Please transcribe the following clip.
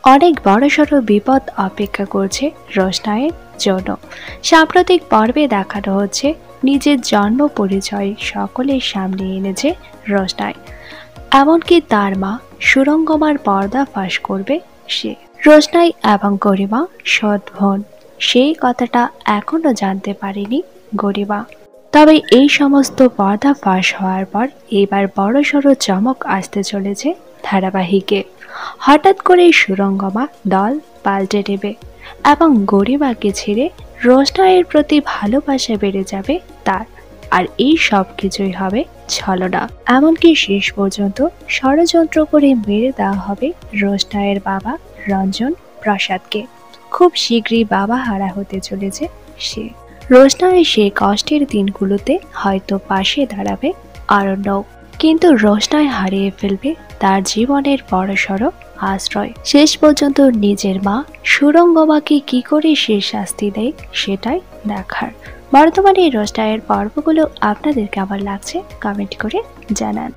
অনেক বড়সড় বিপদ অপেক্ষা করছে রোশনাইয়ের জন্য। সাম্প্রতিক পর্বে দেখানো হচ্ছে নিজের জন্ম পরিচয় সকলের সামনে এনেছে রোশনাই, এমনকি তার মা সুরঙ্গমার পর্দা ফাঁস করবে সে। রোশনাই এবং গরিমা সৎ বোন, সেই কথাটা এখনো জানতে পারেনি গরিমা। তবে এই সমস্ত পর্দা ফাঁস হওয়ার পর এবার বড়সড় চমক আসতে চলেছে ধারাবাহিকে। হঠাৎ করে সুরঙ্গমা দল পাল্টে নেবে এবং গরিমাকে ছেড়ে রোশনাইয়ের প্রতি ভালোবাসা বেড়ে যাবে তার। আর এই সব কিছুই হবে ছলনা, এমনকি শেষ পর্যন্ত ষড়যন্ত্র করে মেরে দেওয়া হবে রোশনাইয়ের বাবা রঞ্জন প্রসাদকে। খুব শীঘ্রই বাবা হারা হতে চলেছে সে। রোশনাইয়ের সেই কষ্টের দিনগুলোতে হয়তো পাশে দাঁড়াবে আরণ্যক, কিন্তু রোশনাই হারিয়ে ফেলবে তার জীবনের বড়সড় আশ্রয়। শেষ পর্যন্ত নিজের মা সুরঙ্গমাকে কি করে সে শাস্তি দেয় সেটাই দেখার। বর্তমানে রোশনাইয়ের পর্বগুলো আপনাদের কেমন লাগছে কমেন্ট করে জানান।